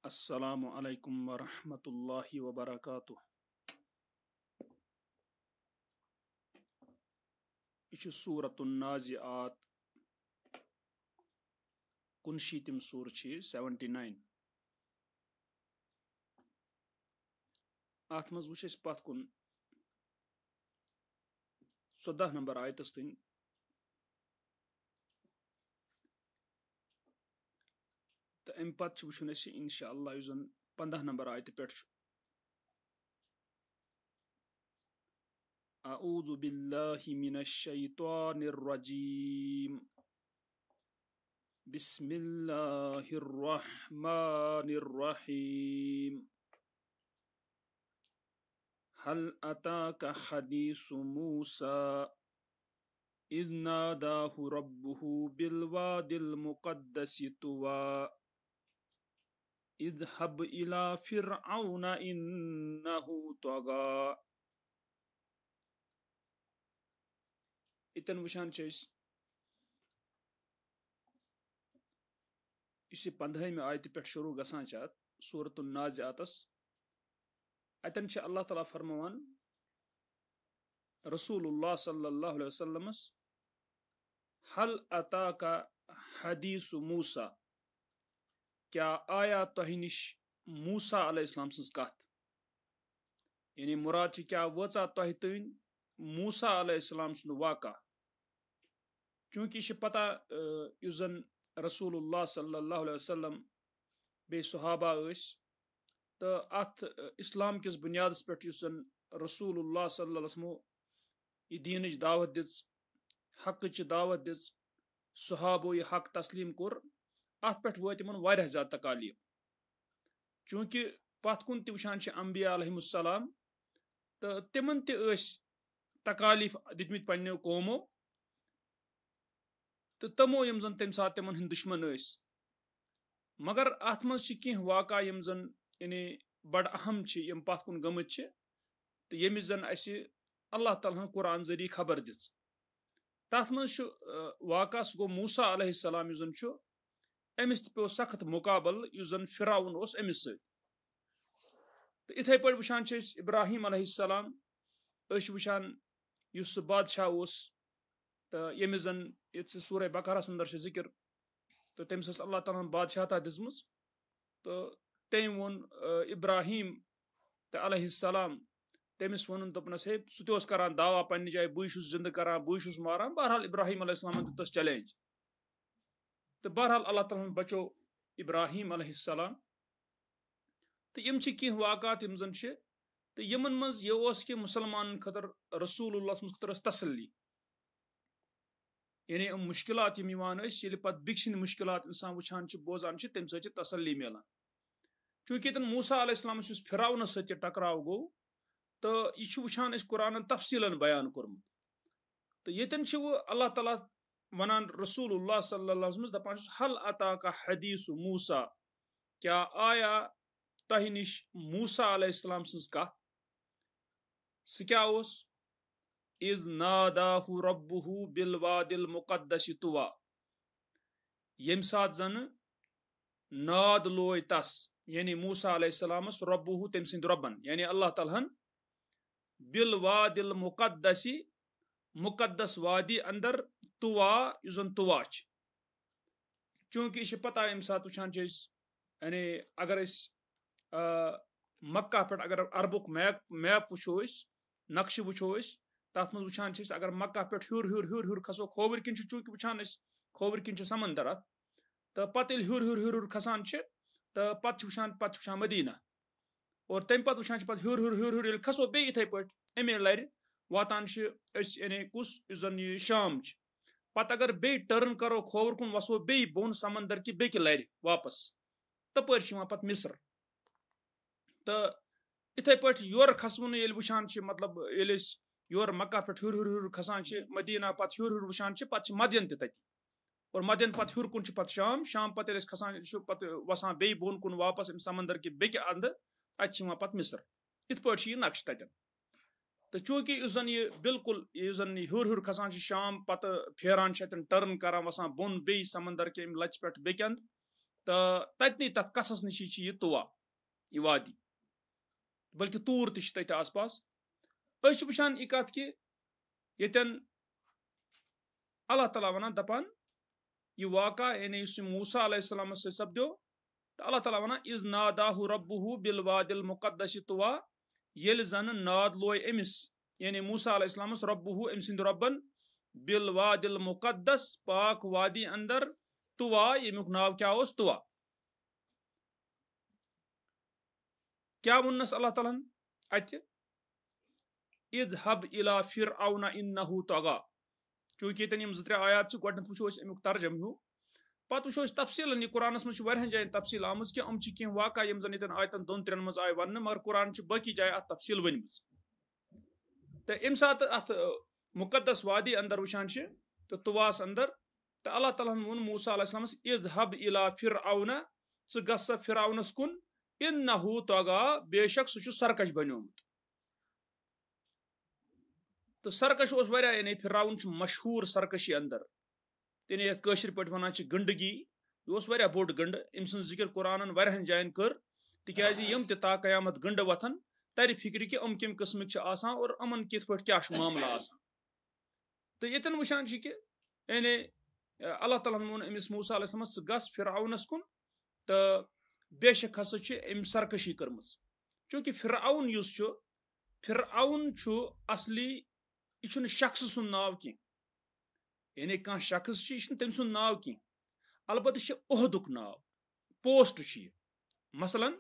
Assalamu alaikum wa rahmatullahi wa barakatuh. Yeh Suratun Nazi'at Kunshitim Sur 79. Ath maz wuch pat kun 14 number ayatas tin ta em pat wuchun ase inshallah yuzan 15 number ayat pet A'udhu billahi minash shaitanir rajim. Bismillahir rahmanir rahim. هل أتاك حديث موسى إذ ناداه ربه بالواد المقدس طوى اذهب إلى فرعون إنه طغى. Iten wushan chase isi 15 ayat pet shuru gasan chat Suratul Nazi'atas. Atan cha Allah Ta'ala farmawan Rasulullah sallallahu alaihi wasallam hal ataka hadithu Musa, क्या आया तोह निश मूसा अलैहिस्सलाम सन्स कथ यानी मुराद छ क्या वचा तोह तन मूसा अलैहिस्सलाम सुन वाका क्योंकि यह पता युजन रसूलुल्लाह सल्लल्लाहु अलैहि वसल्लम बे सहाबा तो अथ इस्लाम किस बुनियादस पे युजन रसूलुल्लाह सल्लल्लाहु अलैहि वसल्लम यह दीनच दावत दिज हक दावत दिज सहाबो यह हक तस्लीम कोर अत पे वो तिमन वारिया ज्यादा तकालीफ चूंकि पत कुन तुचान अंबिया अलैहिमुस्सलाम तो तिमन तकालीफ दितमित पन्नो कौमो तो तमो यम जन तम सात तिमन हिंद दुश्मन मगर अत मज कह वाक़ा यम जन यानी बड़ अहम यम पत कुन गमत तो यमिस जन अस अल्लाह ताला कुरान जरिए खबर दिज तथ मज वाक़ा सह गो मूसा अलैहिस्सलाम जन अमिस पे सख्त मुकाबल युस जन फिराउन अमिस तो इथे पे वुचान इब्राहिम अलैहिस्सलाम वुचान युस बादशाह तो यमिस जन सूरह बकरा अंदर जिक्र तो तमिस अल्लाह ताला बादशाहता दिजम तो तम वोन इब्राहिम तो अलैहिस्सलाम तमिस वन दोपनस हे सह करान दावा पन्ने जाए बु जिंद करान बु मारान बहरहाल इब्राहिम अलैहिस्सलाम दितस चैलेंज तो बहरहाल अल्लाह ताला बचो इब्राहिम अलैहिस्सलाम तो यम कह वाक़ात यम जन तो यमन मज यह कि मुसलमान खतर रसूलुल्लाह खतर तसल्ली यानी मुश्किलात यम पे बिक्सिन मुश्किलात इंसान वुचान बोजान तम सत तसल्ली मिलान चूंकि तन मूसा अलैहिस्सलाम फिराउन सत टकराव गो तो यह वुचान कुरान तफसीलन बयान कोरमुत तो यतन अल्लाह ताला वनान रसूलुल्लाह सल्लल्लाहु अलैहि वसल्लम दपान हल अता का हदीस मूसा, क्या आया तह निश मूसा अलैहिस्सलाम सन्स कथ सह क्या इज नादाहु रब्बुहु बिल वादिल मुकद्दस तुवा यम सात जन नाद लोय तस यानी मूसा अलैहिस्सलाम रब्बुहु तम सिंद रब्बन यानी अल्लाह ताला बिल वादिल मुकद्दसी मुकद्दस वादी अंदर तुवा युजन तुवा चूंकि यह पता अम सात वुचान यानी अगर मक्का पे अगर अरबुक मैप वुचो नक्श वुचो तथ मज वुचान अगर मक्का पे हुर हुर हुर हुर खसो खोबर किन चूंकि वुचान खोबर किन समंदर अत तो पत हुर हुर हुर हुर खसान तो पत वुचान मदीना और तम पे वुचान हुर हुर हुर हुर खसो बे इथे पे अमे लर वातान यानी कुस जन शाम पत अगर बे टर्न करो खोवर कुन वसो बे बोन समंदर कि बेक लर वापस तपर पत मिस्र तो इथे पे योर खसवन ये वुचान मतलब योर मक्का पे हुर हुर हुर खसान मदीना पत हुर हुर वुचान पत मदन तति और मदन पत हुर कुन पत शाम पत खसान पत वसान बे बोन कुन वापस समंदर कि बेक अंद अत पत मिस्र इत पे नक्श तन तो चूंकि जन यह बिल्कुल जन हुर हुर खसान शाम पत फेरान टर्न करान वसान बोन बे समंदर के लच पे बेक अंद तो ततनी तथ कसस नश यह तुवा यह वादी बल्कि तूर तत आस पास वुचान यह कत कि यन अल्लाह ताला वन दपान यह वाक़ा यानी मूसा अलैहिस्सलाम से सपदो तो अल्लाह ताला वन इज नादाहु रब्बुहु बिल वादिल मुक़द्दस तुवा ये जन नाद लोय अमिस यानी मूसा अलैहिस्सलामस रब्बुहु अम सिंद रब्बन बिल वादिल मुक़द्दस पाक वादी अंदर तुवा यमुक नाव क्या तुवा क्या वनस अल्लाह ताला अत इज़हब इला फिरऔन इन्नहु तगा चूंकि यम 2-3 आयात गोडन वो अमुक तर्जम हूँ पत् वो तफसील कुरानस मज जायन तफसील आम कि कह वाक़ा यम जन इन आयतन 2-3 मज आय वन मगर कुरान बाकी जाय अत तफसील वन तो अम सात अत मुक़द्दस वादी अंदर वुचान तो तुवास अंदर तो अल्लाह ताला वोन मूसा अलैहिस्सलामस इज़हब इला फिरऔन गस फिरऔनस कुन इन्नहु तगा बेशक सह सरकश बन्योमुत तो सरकश यानी फिरऔन मशहूर सरकशी अंदर तेने यशर पे वन गंडगी यह बोड़ गंड अम सं जिक्र कुरान वारियान जायन कर तिकाज यम ता कयामत गंड वथन तर फिक्र कि कम किस्मिक और अमन कित पे क्या मामला तो यन वुचान कि यानी अल्लाह ताला वोन अमिस मूसा अलैहिस्सलामस गस फिरऔनस कुन तो बेशक हसा अम सरकशी कर्म चूंकि फिरऔन असली यह शख्स सुन नाव कह यानी कह शख्स तम सुन नाव कह अलबत्त ओहदुक नाव पोस्ट मसलन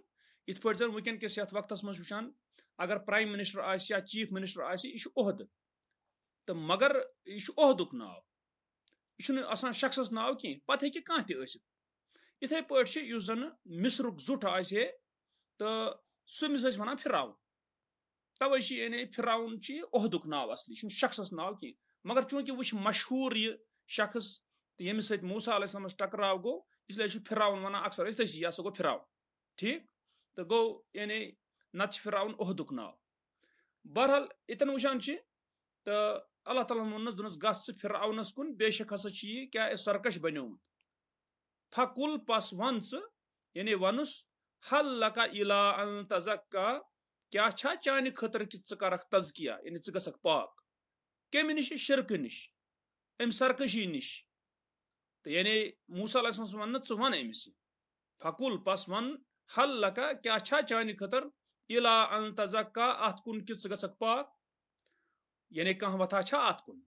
इत पे जन वनक किस वक्त मज वुचान अगर प्राइम मिनिस्टर या चीफ मिनिस्टर यह ओहद तो मगर यह ओहदुक नाव यह शख्स नाव कह पे हे कह इथे पे जन मिस्रुक जुट आए तो समिस वन फिरऔन तवे यानी फिरऔन ओहदुक नाव असली शख्स नाव कह मगर चूंकि वह मशहूर यह शख्स तो यमिस सत मूसा अलैहिस्सलामस टकराव गो इसलिए फिरऔन वन अक्सर तसी यह गो फिरऔन ठीक तो गो यानी नत फिरऔन ओहदुक नाव बहरहाल इतन वुचान तो अल्लाह ताला वोनस दोनस गस फिरऔनस कुन बेशक हसा क्या सरकश बन्योमुत फकुल पस वन यानी वनुस हल लका इला अन तज़क्का क्या चान खतर कि कर तज़किया यानी गसक पाक कम नश शिरक नश अम सरकशी नश तो यानी मूसा अलैहिस्सलाम वन वन अमिस फकुल पस वन हल लका क्या चान खतर इला अन तज़क्का अत कुन कि गसक पाक यानी कह वथा अत कुन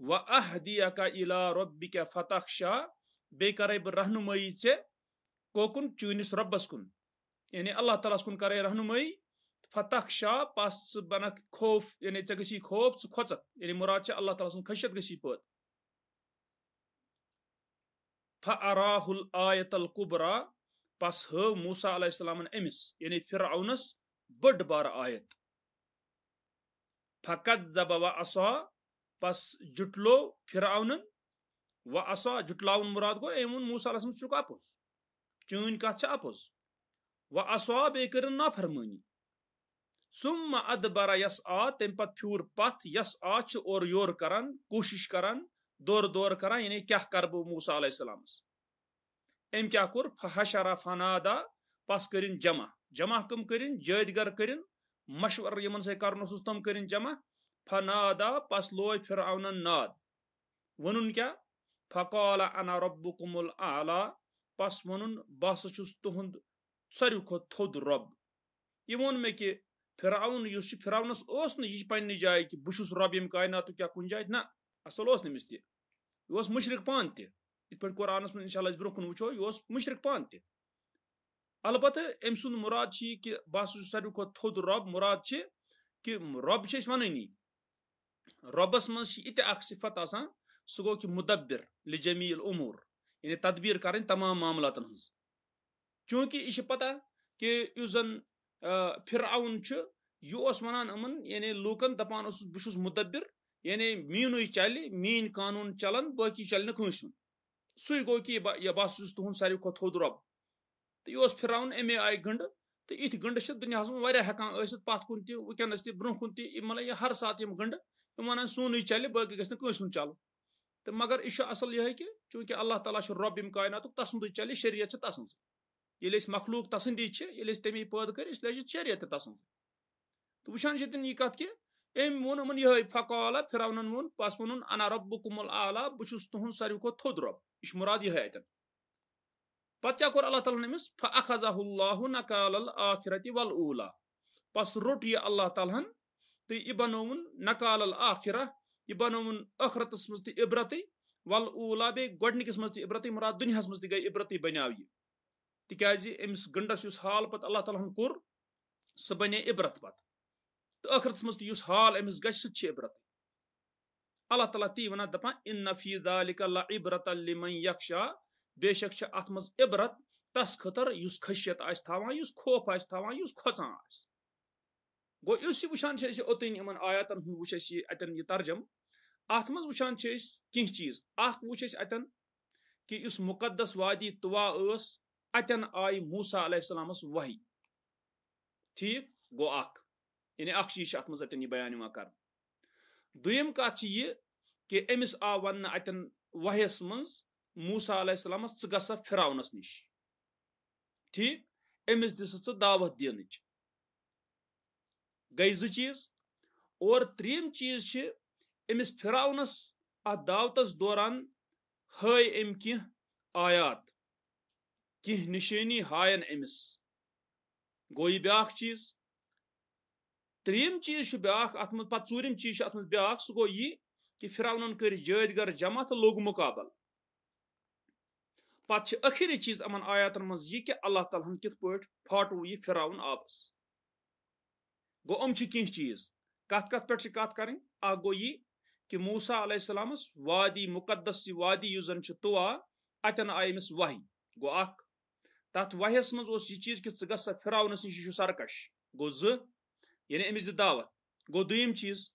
व अहदियका इला रब्बिका फतखशा बे करे बह रहनुमाई ऐ कोकुन चूनिस रब्बस कुन यानी अल्लाह ताला कुन करे रहनुमाई फतखशा पस बनक खौफ यानी ऐ गसी खौफ खोचत यानी मुराद अल्लाह ताला सुन खशियत गसी पद फअराहुल आयतल कुबरा पस ह मूसा अलैहिस्सलाम अमिस यानी फिरऔनस बड़ बार आयत फकद्ज़ब व असा पस जुटलो फिरऔन व असा जुटलाउन मुराद गो एमुन मूसा अलैहिस्सलाम चुक अपोज चून कत अपोज व असा बे कर नाफरमानी सुम्मा अदबर यसआ तम पत फ्यूर पथ यसआ और योर करान कोशिश करान दौर दौर करान यानी क्या कर बो मूसा अलैहिस्सलामस अम क्या कोर फहशरा फनादा पस करिन जमा जमा कम करिन जदगर करिन मशवर यमन से करन तम करिन जमा फनादा पस लोय फिरऔनन नाद वनुन क्या फकाल अना रब्बुकुमुल आला पस वनुन बस छुस तुहुंद सारी खो थोद रब ये वोन मे कि फिरऔन युस फिरऔनस ओस न यह पन्ने जाय कि बुशुस रब यम कायनात क्या कुन जाय ना असल ओस नमिस ते यह मुशरिक पान ते इत पर कुरानस में इंशाल्लाह ब्रोकन वुचो यह मुशरिक पान ते अलबत्ते अम सुन मुराद कि बस सारी खो थोद रब मुराद कि रब वननी रबस मज इत सिफत आसान सह गो कि मुदब्बिर लिजमील उमूर यानी तदबीर करें तमाम मामलातन हज चूंकि यह पता कि उस जन फिरऔन यह वनान अमन यानी लूकन दपान बहुत मुदब्बिर यानी मीन चल मीन कानून चलन बाकी चल कंस सु गो कि यह बस तुहद सारी खो थोद रब तो यह फिरऔन अमे आय गंड तो इत गंड दुनिया में हेकान पथ कुन वनकस ब्रोह कुन मतलब यह हर सात गंड वन सोन चल बाकी गस कंस चल तो मगर यह असल यह कि चूंकि अल्लाह ताला रब इम कायनात तसंद चले शरीयत तसंद ये मखलूक तसंदी तमी पैद कर लज शरीयत तसंद तो वुचान यह कत कि अम वोन यमन यह फ़क़ाल फिरौनन वोन बस वोन अना रब्बुकुमुल आला बहु तुहद सारे खो थोद रब यह मुराद यह अतन पत् क्या कोर अल्लाह ताला अमिस फ़अख़ज़हुल्लाहु नकालल आखिरति वल ऊला बस रोट यह अल्लाह ताला तो यह बनोवन नकालल आखिरा यह बनोवन आखरतस मज त इब्रत वल ऊला बे गोडनिकस मज त इब्रत मुराद दुनियास मज गई इब्रत बनाव यह तिकाज अमिस गंडस युस हाल पत अल्लाह ताला कोर सह बने इब्रत पत तो आखरतस मज युस हाल अमिस गछ सह इब्रत अल्लाह ताला ती वना दपा इन्न फी ज़ालिका लइब्रतन लिमन यख्शा बेशक अत मज इब्रत तस खतर युस खशियत आस थावान युस खौफ आस थावान युस खोचान आस गो युस वुचान ओतन इन आयातन वुच अतन यह तर्जम अत मज वुचान कह चीज वुच अतन कि युस मुकद्दस वादी तुवा अतन आय मूसा अलैहिस्सलामस वही ठीक गो यानी चीज अत मज अतन यह बयान कर दुयम कत यह कि अमिस आव वन अतन वहयस मज मूसा अलैहिस्सलामस च गसा फिरौनस निश ठीक अमिस दिस दावत दिन गई जो चीज और त्रीम चीज अमिस फिरौनस अत दावतस दौरान हाय अम कह आयात कह निशानी हायन अमिस गो यह ब्या चीज त्रीम चीज ब्याख अत मज पत ूरम चीज अत मज ब्याख सह गो यह कि फिरौनन कर जादगर जमा तो लोग मुकाबल पत आखिरी चीज अमन आयातन मज यह कि अल्लाह ताला कित पट फाटो यह फिरौन आबस गो कह चीज कत कत पे कत कर गो यह कि मूसा अलैहिस्सलामस वादी मुकद्दस वादी युजन तुवा अतन आय अमिस वही गो तथ वहयस मज यह चीज कि ग फिरौनस नश सरकश गो यानी अमिस द दावत गो दुयम चीज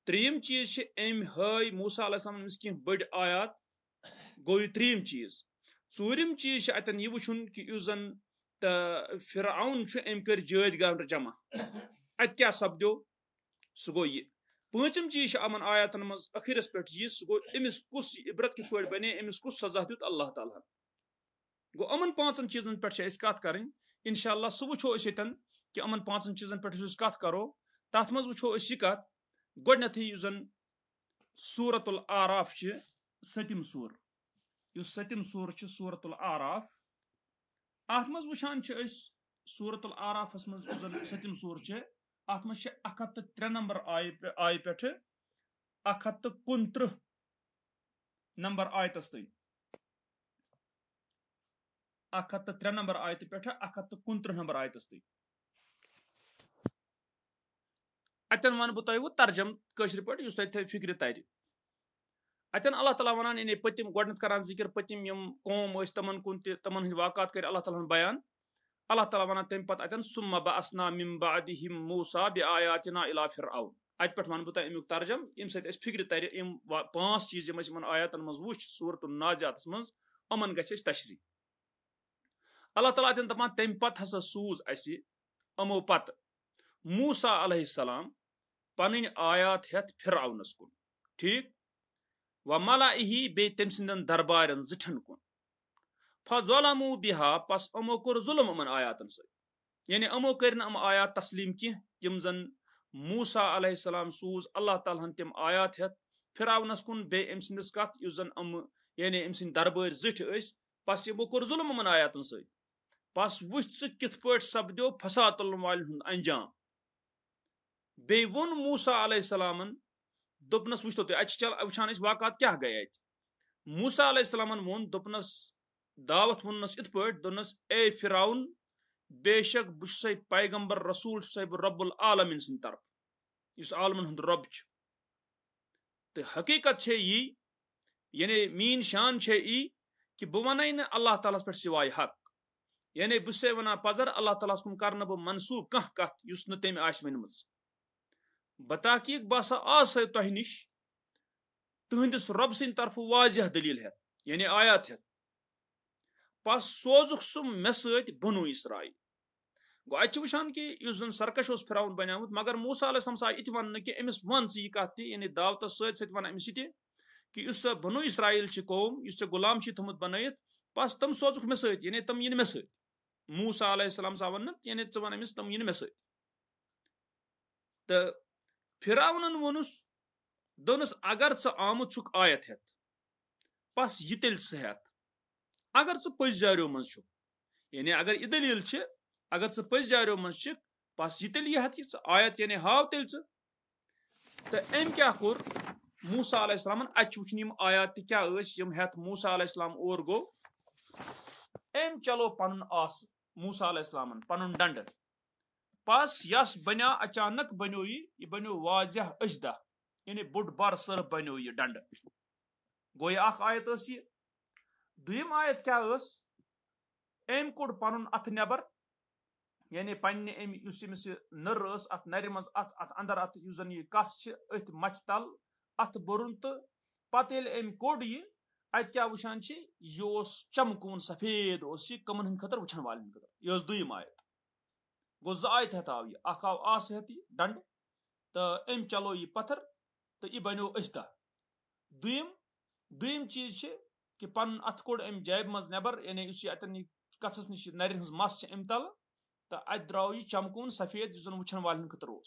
त्रीम चीज अम हाय मूसा अलैहिस्सलाम अमिस कह बड़ आयात गो यह त्रीम चीज ूरम चीज अतन यह वुचन कि युजन फिरौन अम कर जादगर जमा अत क्या सपदो सह गो यह पांचम चीज अमन आयातन मज अखिरस पे यह सह गो अमिस कुस इब्रत कित पे बने अमिस कुस सजा दुत अल्लाह ताला गो अमन पांचन चीजन पे कत कर इंशाअल्लाह सह वुचो यतन कि अमन पांचन चीजन पे कत करो तथ मज वुचो यह कत गोडनथ युजन सूरतुल आराफ सतम सूर युस सतम सूर सूरतुल आराफ अत मज वुचान सूरतुल आराफस मज सतम सूर अत मज 103 नंबर आय पे 129 नंबर आयतस तन 103 नंबर आयत पे 129 नंबर आयतस तन अतन वन बह तुम तर्जम कशर पे फिक्र तर अतन अल्लाह ताला वनान इन पतिम गोडनथ करान जिक्र पतिम यम कौम तमन कुन तमन वाक़ात कर अल्लाह ताला बयान अल्लाह ताला वनान तम पत अतन सुम्मा बअसना मिन बअदिहिम मूसा बिआयातिना इला फिरऔन अत पे वन बह अमुक तर्जम यम सत फिक्र तर यम पांच चीज यम इन आयातन मज वुच सूरतुन नाजियातस मज अमन गछ तशरी अल्लाह ताला अतन दपान तम पत हसा सूज असी अमो पत मूसा अलैहिस्सलाम पन आयात हेत फिरऔनस कुन ठीक व मलाइही बे तम सिंदन दरबारन जिठन कुन फज़लमू बिहा पस अमो कोर जुल्म अमन आयातन स यानी अमो कर अम आयात तस्लीम कह यम जन मूसा अलैहिस्सलाम सूज अल्लाह ताला तम आयात हेत फिरौनस कुन बे अम सिंदस कत युस जन अम यानी अम सिंद दरबार जिठ पस यमो कोर जुल्म अमन आयातन स पस वुच कित पट सपदो फसातुल वाल अंजाम बे वोन मूसा अलैहिस्सलामन दोपनस वुचतो तुम चल वुचान वाक़ात क्या गए अत मूसा अलैहिस्सलामन वोन दोपनस दावत वोनस इत पे दोनस ए फिरौन बेशक बुस पैगंबर रसूल सब रब्बुल आलमीन सिंद तरफ इस आलमन हुंद रब तो हकीकत यी यानी मीन शान यी कि बह वन न अल्लाह ताला पे सिवाय हक यानी बस वना पजर अल्लाह ताला कुन कर बह मनसूब कह कत युस न तम वनम बताकीक बसा आज तह निश तुहंदिस रब सिंद तरफ वाजिह दलील है यानी आयात है पस सोजुक सह मे सत बनु इसराइल गो अत वुचान कि युस जन सरकश फिरौन बनियामुत मगर मूसा अलैहिस्सलाम आय इत वन कि अमिस वन यह कत यानी दावत सत वन अमिस कि इस बनु इसराइल कौम इस गुलाम थोमुत बनयित बस तम सोजुक मे सत यानी तम इन मे सत मूसा अलैहिस्सलाम सा वन यानी च वन अमिस तम इन मे सत तो फिरौनन वोनुस दोनस अगर च आमुत छुक आयत हेत बस यह तेल सह हेत अगर च पज जारियों मज छुक यानी अगर यह दलील अगर च पज जारियों मज छिक बस यह तेल यह हेत आयत यानी हाव तेल तो अम क्या कोर मूसा अलैहिस्सलामन अच वुचन यम आयात क्या यम हेत मूसा अलैहिस्सलाम और गो अम चलो पन आस मूसा अलैहिस्सलामन पन डंड बस यस बना अचानक बनो यह बनो वाजह अजदा यानी बुढ़ बार सर बनो यह डंड गो यह आयत यह दुम आयत क्या अम कोड़ पन अथ नबर यानी पन्ने अमिस नर अत नर मज अत अंदर अत जन यह कस अथ मच तल अत बुरुन तो पत अम कोड़ यह अत क्या वुचान यह चमकून सफेद कमन हंद खतर वुचन वाले खतर यह दुम आयत गो ज आयत हेत आव यह आव आस हेत यह डंड तो अम चलो यह पत्थर तो यह बनो अजदा दुम चीज कि पन अथ कोड़ अम जैब मज नबर यानी अतन कस नश नर हज मस अम तल तो अत द्राव यह चमकून सफेद जन वुचन वाले खतर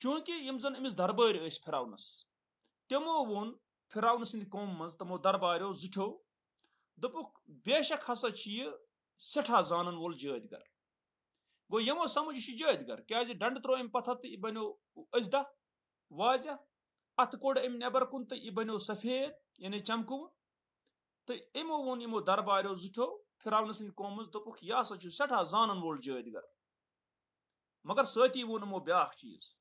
चूंकि यम जन अमिस दरबार फिरौनस तमो वोन फिरौन सद कौम मज तमो दरबारो जुठो दोपुक बेशक हसा यह सठा जानन वोल जादगर गो यमो समझ यह जादगर क्या डंड त्रो अम पत्थर तो यह बनो अजदा वाजह अत कोड़ अम नबर कुन तो यह बनो सफेद यानी चमकून तो यमो वोन यमो दरबारो जुठो फिरौन सद कौम दोपुक यह हसा सठा जानन वोल जादगर मगर सती वोन यमो ब्याख चीज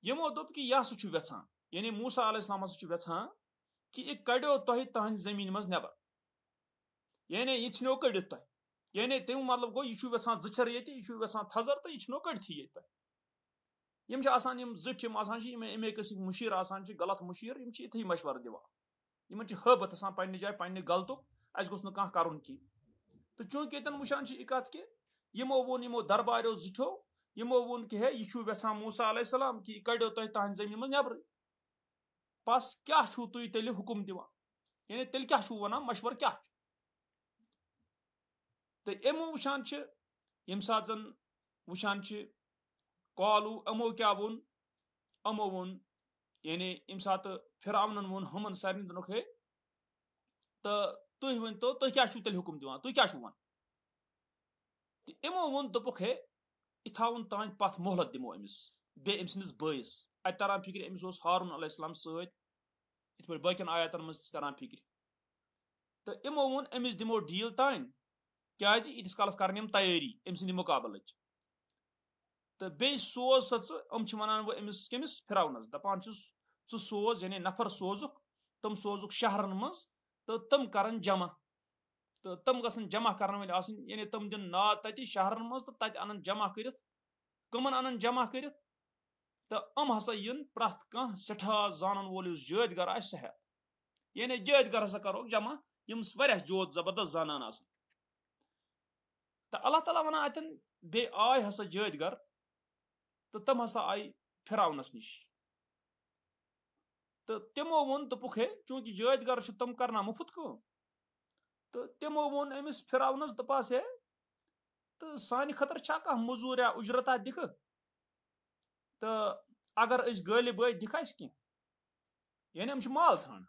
यमो दोप कि यह सह वेछान यानी मूसा अलैहिस्सलाम हसा वेछान कि यह कड़ो तह तहद जमीन मज नबर यानी यह छो कड़ित तह यानी तम मतलब गो यह वेछान जचर ये यह वेछान थजर तो यह छो कड़थी ये यम जिठ अमे कसिक मुशीर गलत मुशीर इथे मशवर दिवान हबत पन्ने जाए पन्ने गलतुक अस गोस कह कर तो चूंकि ये वुचान यह कत कि यमो वोन यमो दरबारो जुठो यमो वोन कि हे यह वेछान मूसा अलैहिस्सलाम कि कड़ो तह तहद जमीन मज नबर बस क्या तुम तेल हुकुम दिवान यानी तेल क्या वन मशवर क्या तो यमो वुचान यम सात जन वुचान कॉलू अमो क्या वोन यानी यम सात फिरौनन वोन हमन सारे दोनों हे तो तुह वन तो तुह क्या तेल हुकुम दिवान तुह क्या वन तो यमो वोन दोपुक हे यह थावन तान पथ मोहलत दिमो अमिस बे अम सिंदिस बयस अत तरान फिक्र अमिस हारून अलैहिस्सलाम सत इत पे बाकिन आयतन मज तरान फिक्र तो यमो वोन अमिस दिमो डील तान क्या इतिस कालस कर तैयारी अम सिंद मुकाबल तो बे सोज सम वन वो अमिस कमिस फिरौनस दपान च सोज यानी नफर सोजुक तम सोजुक शहरन मज तो तम करन जमा तो तम गसन जमा करने वाले आसन यानी तम दिन नाद तति शहरन मज तो तत अनन जमा कर कमन अनन जमा कर तो हसा इन प्रथ कह सठा जानन वोल जादगर आ सह यानी जादगर हसा करो जमा यम जोत जबरदस्त जानान तो अल्लाह ताला वन अतन बे आय हसा जादगर तो तम हसा आई फिरौनस निश तो तमो वोन दोपुक हे चूंकि जादगर तम करना मुफ्त कम तो तमो वोन अमिस फिरौनस दपास हे तो सान खतर छा कह मजूरिया उजरता दिख तो अगर गालिब आय दिख कह यानी हम माल ान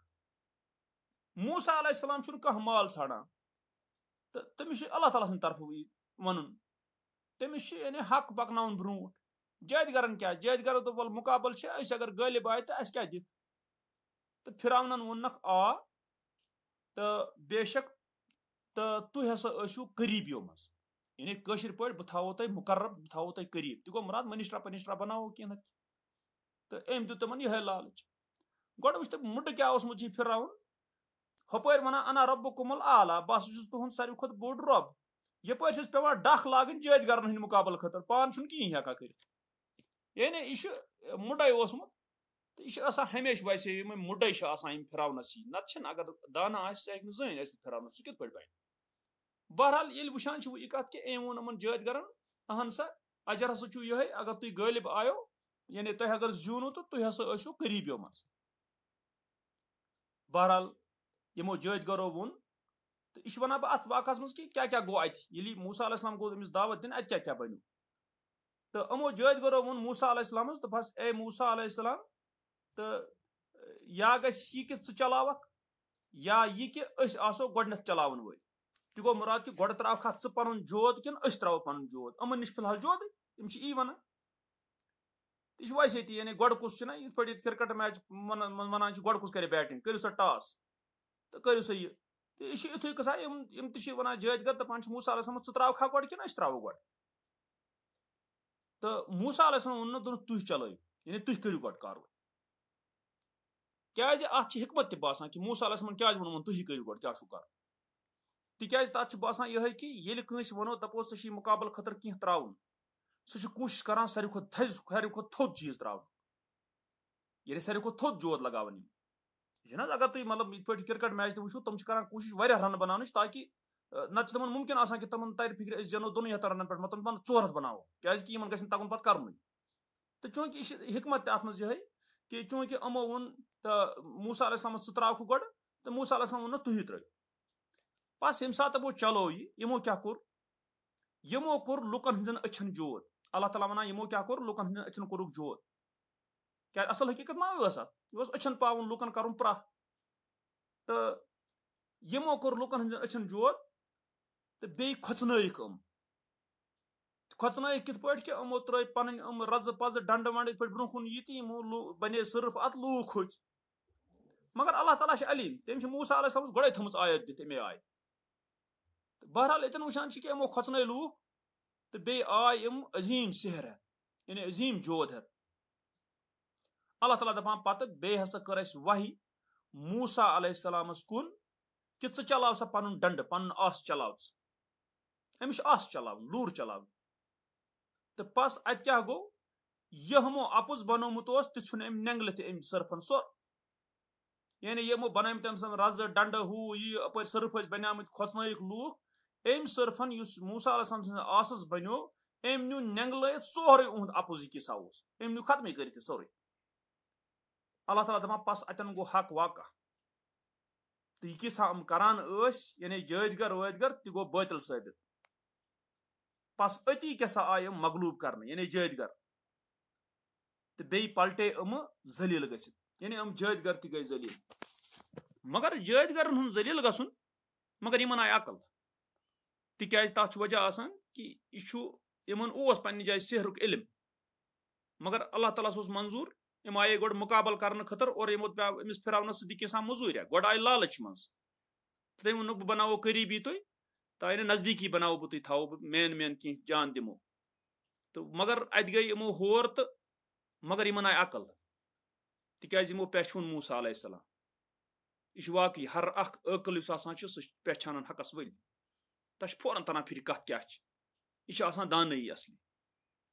मूसा अलैहिस्सलाम कह माल ान तो तमिस अल्लाह ताला सद तरफ वन तमिस यानी हक पकन ब्रो जादगरन क्या जादगर दोप वल मुकाबल अगर गालिब आय तो क्या दिख तो फिरौनन वोनक आ तो बेशक तो तुह हसा करीबियों मज यानी कशर पे बह थो तुम मुकर्रब बह थो तुम करीब तह गो मुराद मनिस्ट्रा पनिस्ट्रा बनावो कह तो अम दित तमन यह लालच गोड वुच तम मुड क्या फिरौन हपर वन अना रब्बुकुमुल आला बस तुहद सारे खुद बोड़ रब यपर पे डख लागन जादगरन हंद मुकाबल खतर पान कहें हेका कर यानी यह मुडे तो यह हमेशा वैसे मुडे फिरौनस नत अगर दाना सह जन फिरौनस सह कित बन बहरहाल ये वुचान यह कत कि अम वोन यमन जादगरन अहन सा अजर हसा यह अगर तुम गालिब आयो यानी तुम अगर जूनो तो तुम हसा करीबियों मज बहरहाल यमो जैदगरो वोन तो यह वन बह अत वाकस मज कि क्या गो अत ये मूसा अलैहिस्सलाम गो अमिस दावत दिन अत क्या बनो तो अमो जैदगरो वोन मूसा अलैहिस्सलामस दोपस ए मूसा अलैहिस्सलाम तो या गस यह कि च चलावक या यह कि अस आसो गोडनथ चलावन वल तह गो मुराद कि गोड त्रावखा च पनुन जोत किन अस त्रावो पनुन जोत अमन निश फिलहाल जोत यम यी वन यह वैसे ती यानी गोड कुस ना इत पे क्रिकेट मैच वन गोड कुस करे बैटिंग करू सा टॉस तो करू सा यह युथ कसा यम वन जैदगर दपान मूसा अलैहिस्सलाम च त्रावखा गोड किन अस त्रावो गोड तो मूसा अलैहिस्सलाम वोन दोन तुह चलो यानी तुह करू गोड कार्रवाई क्या अत हिकमत तह बासान कि मूसा अलैहिस्सलाम क्या वोन तुह करू गोड क्या कर तिकाज तथ बासान यह कि ये कंस वनो दपो सी मुकाबल खतर कह त्रावन सह कोशिश करान सारे खो थोद चीज त्रावन ये सारे खो थोद जोत लगावन ना अगर तुम मतलब इत पे क्रिकेट मैच वो तुम करान कोशिश वारिया रन बनाने ताकि नत तमन मुमकिन आसान कि तमन तर फिक्र जनो 200 रन पे मतलब 400 बनावो क्या गन तगन पे कर तो चूंकि हिकमत अत मज यह कि चूंकि अमो वोन तो मूसा अलैहिस्सलाम च त्रावख गोड तो मूसा अलैहिस्सलाम वोन तुह त्र बस यम सात वो चलो यमो क्या कोर लुकन हंजन अछन जोत अल्लाह ताला वना यमो क्या कोर लुकन हंजन अछन कोरुक जोत क्या असल हकीकत मा यह अछन पावन लुकन कर प्रा तो यमो कोर लुकन हंजन अछन जोत तो बे खोचनक कित पे कि अमो त्र पन रज पज डंड वंड पे ब्रो कुन यमो बने सिर्फ अत लूक खोच मगर अल्लाह ताला अलीम तम मूसा अलैहिस्सलाम गोड़े थम आयत दित अमे आय बहरहाल इतन वुचान कि यमो खोचन लूक तो बे आय यम अजीम सेहर यानी अजीम जोत है अल्लाह ताला दपान पत बे हसा कर वही मूसा अलैहिस्सलामस कुन कि च चलाव सा पन डंड पन आस चलाव अमिश आस चलाव लूर चलाव तो बस अत क्या गो यमो अपुज बनोमुत तुन अम नेंगल अम सर्फन सोर यानी यमो बन तम रज डंड हू यह अप सर्फ बन खोचन लूक अम सर्फन मूसा अलैहिस्सलाम आसस बनो अम नु नेंगल सोरे उहद अपुज किसा अम नु खत्म कर सोरे अल्लाह ताला दपान पस अतन गो हक वाका तो यह किस करान यानी जैदगर वैदगर तह गो बातिल साबित पस अति क्या आय मगलूब कर यानी जैदगर तो बे पलटे जलील ग यानी जैदगर तह गई जलील मगर जैदगर हूं जलील गसन मगर इन आय अकल तिकाज तथ वजह आसान कि यह पन्ने जाय सेहरुक इल्म मगर अल्लाह ताला मंजूर यम आये गोड मुकाबल करने खतर और अमिस फिरौनस दिस मजूरिया गोड आय लालच मज तम वोन बह बनावो करीबी तो नजदीकी बनावो बह थो मेन कह जान दिमो तो मगर अत गई यमो होर तो मगर इन आय अकल तिकाज यमो पहचान मूसा अलैहिस्सलाम यह वाकई हर अकल सह पहचान हकस वल तह फौरन तना फिर कत क्या यह दानई असली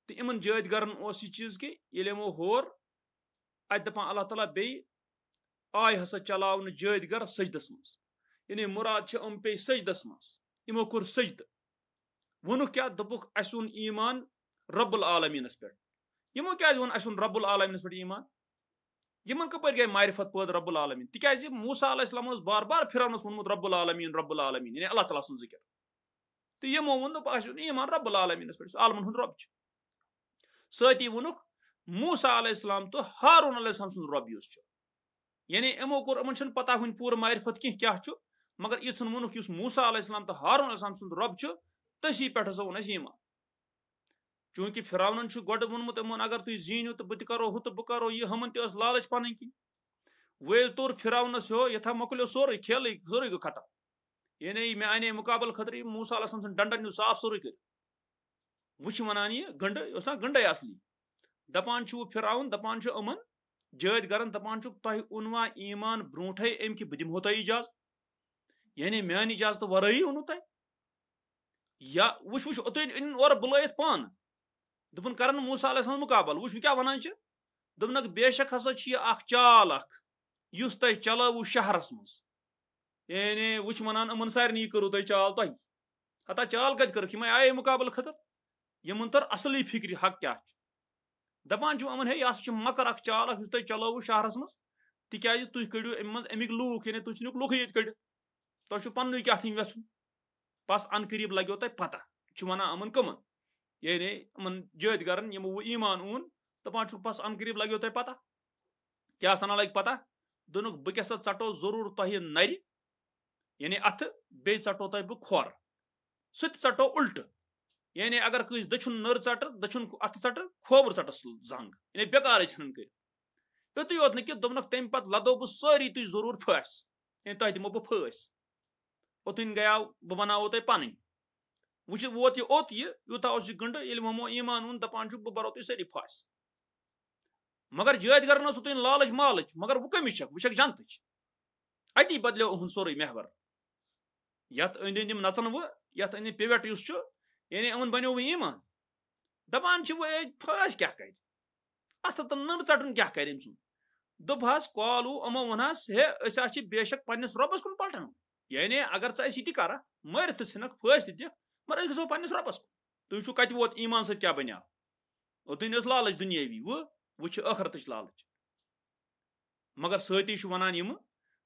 तो इन जैदगरन यह चीज कि यमो होर अत दपान अल्लाह ताला बे आय हसा चलावन जैदगर सजदस मज यानी मुराद पे सजदस मज यमो कोर सजद वोनुक क्या दोपुक असुन ईमान रब्बुल आलमीनस पे यमो क्या वन असुन रब्बुल आलमीनस पे ईमान यमन कपर गई मारिफत पद रब्बुल आलमीन तिकाज मूसा अलैहिस्सलाम बार बार फिरौनस वोनमुत रब्बुल आलमीन यानी अल्लाह ताला सुन जिक्र तो यमो वोन असुन ईमान रब्बुल आलमीनस पे आलमन हुंद रब सती वोनुक मूसा अलैहिस्सलाम तो हारून अलैहिस्सलाम सुन रब यानी यमो कोर अमन पता वन पूर मारिफत क्या मगर यन वोनुक मूसा अलैहिस्सलाम तो हारून अलैहिस्सलाम सुन रब तसी पे हसा वोन ईमान चूंकि फिरौनन गोड वोनमुत अगर तुम जीनो तो बह करो हु तो बह करो यह हमन तस लालच पन कि वेल तोर फिरौनस हो यथा मोकलो सोरे खेल सोरे गो खत्म यानी मे अने मुकाबल खतर मूसा अलैहिस्सलाम डंडन नु साफ सोरे कर वुच वनान यह गंड ना गंडे असली दपान फिरौन दपान अमन जैदगरन दपान तुह उनवा ईमान ब्रोठे अम कि बह दिमो तुह इजाजत यानी मान इजाजत वरई ओनु तुह या वुच वुच ओतन इन और बुलायत पान दोपन करन मूसा अलैहिस्सलाम मुकाबल वुच क्या वनान दोपनक बेशक हसा अख चाल युस तुह चलावु शहरस मज यानी वुच वनान अमन सारे करू तुह चाल तुह हता चाल कत कर आये मुकाबल खतर यमन तर असली फिक्र हक क्या दपान अमन हे यह मकर अख चाल युस तुह चलावु शहरस मज तिकाज तुम कड़ियो अमिक लूक यानी तुम चुनिक लुक ये कड़ तुम पन्न क्या वेचुन बस अन करीब लगो तुम पता वन अमन कमन यानी अमन जदगरन यमो वो ईमान ओन दपान बस अन करीब लगो तुम पता क्या सना लग पता दोनुक बह क्या चटो जरूर तुह नर यानी अथ बे चटो तुह बह खोर सह चटो उल्ट यानी अगर कस दछुन नर चट दछुन अथ चट खोबर चटस जंग यानी बेकार इन कर युत योत न दोपनक तम पे लदो बह सारी तुम जरूर फस यानी तुह दिमो बह फस ओतन गया बह बनावो तुह पन वुच वोत यह ओत यह यूता गंड ये ममो ईमान ओन दपान बह बरो तुम सारी फस मगर जद कर तुम लालच मालच मगर वह कमिश वह जनत अति बदलो उहद सोरे महवर यथ अंद अंदिम नचन वह यथ अंद पिवट यानी अमन बनो वह ईमान दपान फस क्या कर अथ तो नर चटन क्या कर अम दोपहस कॉल अमो वनस हे बेशक पन्नस रबस कुन पलटन यानी अगर टी कर मर तो सिनक फस तह मगर गो पन्नस रबस कुन तुम कत वोत ईमान सत क्या बनो ओतन लालच दुनियावी वह आखरत लालच मगर सती वन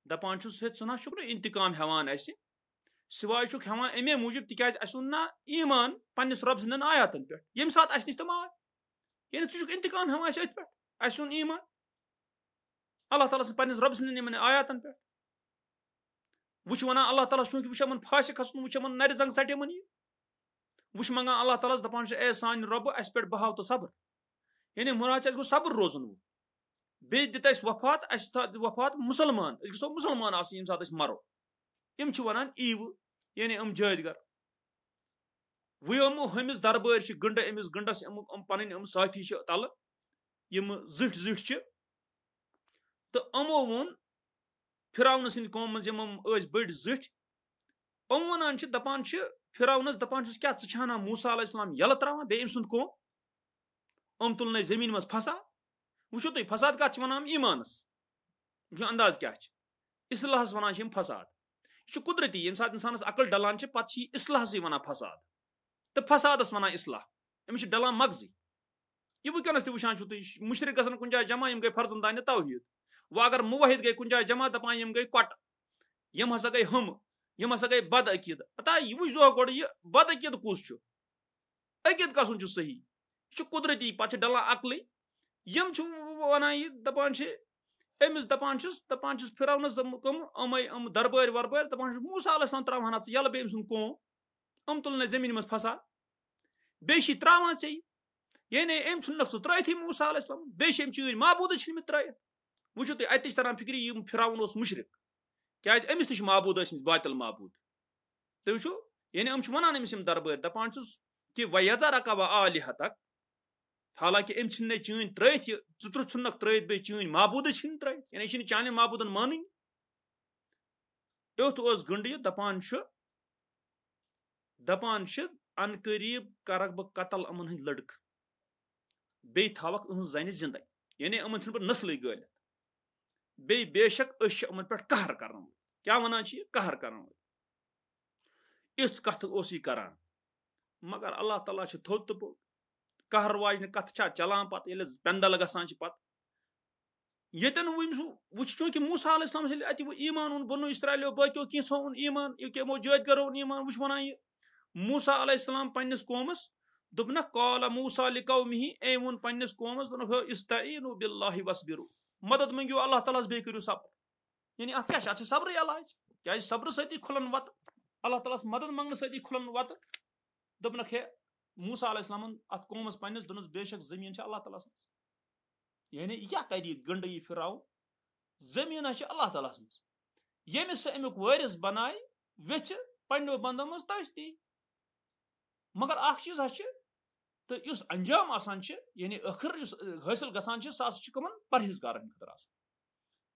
दपान चुना इंतकाम हेवान सिवाय हेवान अमे मूजूब तिकाज ना ईमान पन्नस रब सदन आयातन पे ये सात निश तम आय यानी तुक इंतकाम हेवान अथ पे ईमान अल्लाह ताला पन्नस रब सदन आयातन पे वुच वन अल्लाह ताला चूंकि वह फांस खसन वह नर जंग सटे वुच मंगान अल्लाह ताला दपान ए सान रब अस पे बहाव तो सब्र यानी मुराद गो सब्र रोजन वो बे दित वफात वफात मुसलमान गो मुसलमान ये सात मरो यम वन ईव यानी जदगर वह हमिस दरबार गंड अमिस गंडस पन साथी तल यम जिठ जिठ तो अमो वोन फिराउन सद कौम मम बड़ जिठ वन दपान फिराउनस दपान क्या छाना मूसा अलैहिस्सलाम यल त्रावान बे अम कौम तुलन जमीन मज फसाद वो तुम फसाद कत वन ईमानस वो अंदाज क्या इसलाहस वन फसाद यह कुदरती ये सात इंसानस अकल डलान पे इसलाहस वन फसाद तो फसादस वन इसलाह अमिस डलान मगजी यह वनस तुम तुम मुशरिक गन कुन जाए जमा गई फर्जंदान तौहीद वह अगर मुवहिद गई कुन जाए जमा दपान यम गई कट यम हसा गई हम यम हसा गई बद अकीद अता यह वुच दो गोड़ यह बद अकीद कुस अकीद कसन सही यह कुदरती पे डलान अकल यम वन यह दपान अमिस दपान फिराउनस कम अम दरबार वरबार दपान मूसा अलैहिस्सलाम त्रावान यल बे अम कौम तुलन जमीन मज फसा बे त्रावान ऐ यानी अम नुनक सह त्रथी मूसा अलैहिस्सलाम बे चीज महबूद त्रत वो तुम अत तरह फिक्र यम फिराउन मुशरिक क्या अमिस तह महबूद बातिल महबूद तुम वो यानी अम वन अमिस दरबार दपान कि वयजा रकवा आलिहतक हालांकि अम चीन त्रत तुह नुनक त्रत बे चीन महबूद त्रत यानी चान महबूदन मान युत गंड यह दपान अन करीब करक बह कतल अमन हंद लड़क बे थवक जन जिंद यानी अमन बह नस्ल गालित बे बेशक अमन पे कहर कर क्या वन कहर कर इस कथ करान मगर अल्लाह ताला थोद तो बोल कहर वाजन कथ चलान पे पेंदल गसान पे यन वो चूंकि मूसा अलैहिस्सलाम अत वो ईमान ओन बनो इसराइलो बाकियों कैसो ओन ईमान यमो जदगरो ओन ईमान वो वन यह मूसा अलैहिस्सलाम पन्नस कौमस दोपन काल मूसा लिकौमिही ए वोन पन्नस कौमस दोन इस्तईनु बिल्लाहि वस्बिरु मदद मंगियो अल्लाह ताला बे करियो सब्र यानी अत क्या सब्र इलाज क्या सब्र सती खुलन वत अल्लाह ताला मदद मंगन सती खुलन वत दोपन हे मूसा अलैहिस्सलाम अत कौमस पन्नस दोनस बेशक जमीन अल्लाह ताला यानी क्या कर गंड यह फिराउन जमीन अल्लाह ताला यमिस अमुक वारिस बनाए वेच पन्नो बंदो मज ती मगर अख चीज तो इस अंजाम आसान यानी आखिर हासिल गसान सह कमन परहेजगारन खतर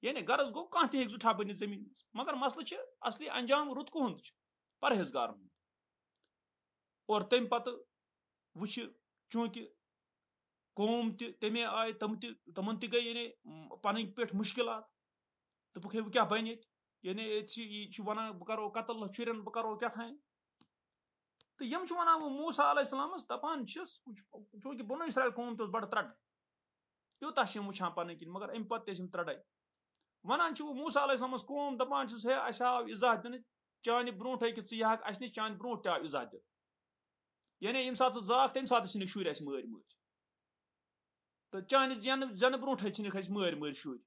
यानी गरज गो कह तक जुठा बन जमीन मगर मसल असली अंजाम रुत कुहद परहेजगारन और तम पत वो चूंकि कौम तमे आय तमन गई यानी पन पे मुश्किलात तो वो क्या बन यानी वन बह करो कतल शुरन बह करो क्या तो यम वन वो मूसा अलैहिस्सलामस दपान चूंकि बनो इसराइल कौम तो बड़ त्रट यूत वुचान पन किन मगर अम पे त्रड़ाई ونان چھُ موسیٰ علیہ السلامس قوم دپان چھُس ہے اَسہِ آو اِزاہ دِنہٕ چانہِ برونٛٹھٕے کہِ ژٕ یِہکھ اَسہِ نِش چانہِ برونٛٹھ تہِ آو اِزاہ دِنہٕ یعنی ییٚمہِ ساتہٕ ژٕ زاکھ تَمہِ ساتہٕ ژھٕنِکھ شُرۍ اَسہِ مٲرۍ مٲرۍ تہٕ چانہِ زینہٕ برونٛٹھٕے ژھٕنِکھ اَسہِ مٲرۍ مٲرۍ شُرۍ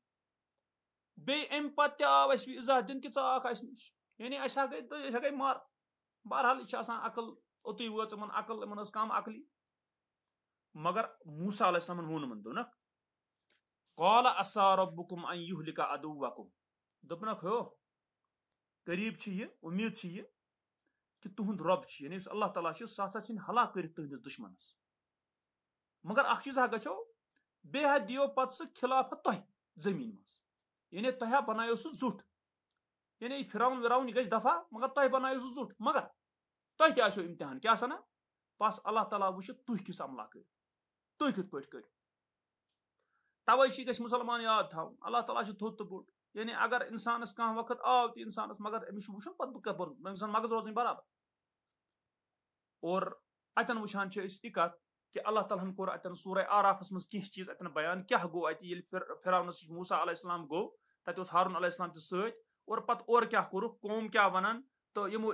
بیٚیہِ اَمہِ پتہٕ تہِ آو اَسہِ اِزاہ دِنہٕ کہِ ژٕ آکھ اَسہِ نِش یعنی أسۍ گٔے مار بہرحال یہِ چھِ آسان عقل اوٚتُے وٲژ یِمن عقل یِمن ٲس کم عقلی مگر موسیٰ علیہ السلامن ووٚن یِمن دوٚپنکھ قال عسى ربكم ان يهلك عدوكم دوٚپنکھ ہو قریٖب چھِ یہِ اُمید چھِ یہِ کہِ تُہُنٛد رۄب چھُ یعنی یُس اللہ تعالیٰ چھُ سُہ ہسا ژھٕنہِ ہلاک کٔرِتھ تُہنٛدِس دُشمنس مگر اکھ چیٖزا گژھو بیٚیہِ ہا دِیو پتہٕ سُہ خِلافت تۄہہِ زٔمیٖن منٛز یعنی تۄہہِ ہا بنایو سُہ زُٹھ یعنی فِراوُن وِراوُن یہِ گژھِ دفعہ مگر تۄہہِ بنایو سُہ زُٹھ مگر تۄہہِ تہِ آسیو اِمتحان کیٛاہ سنا بس اللہ تعالیٰ وٕچھِ تُہۍ کِژھ عملہ کٔرِو تُہۍ کِتھ پٲٹھۍ کٔرِو تَوے چھِ گژھِ مُسلمان یاد تھاوُن اللہ تعالیٰ چھُ تھوٚد تہٕ بوٚڑ یعنی اگر اِنسانس کانٛہہ وقت آو تہِ اِنسانس مگر أمِس چھُ وٕچھُن پتہٕ بہٕ کَپٲرۍ أمِس زن مغز روزٕنۍ برابر اور اتٮ۪ن وٕچھان چھِ أسۍ یہِ کتھ کہِ اللہ تعالیٰ ہن کوٚر اتٮ۪ن سورہ آرافس منٛز کینٛہہ چیٖز اتٮ۪ن بیان کیاہ گوٚو اتہِ ییٚلہِ فِراونس موسیٰ علیہ السلام گوٚو تتہِ اوس ہارون علیہ السلام تہِ سۭتۍ اور پتہٕ اورٕ کیاہ کوٚرُکھ قوم کیاہ ونان تہٕ یِمو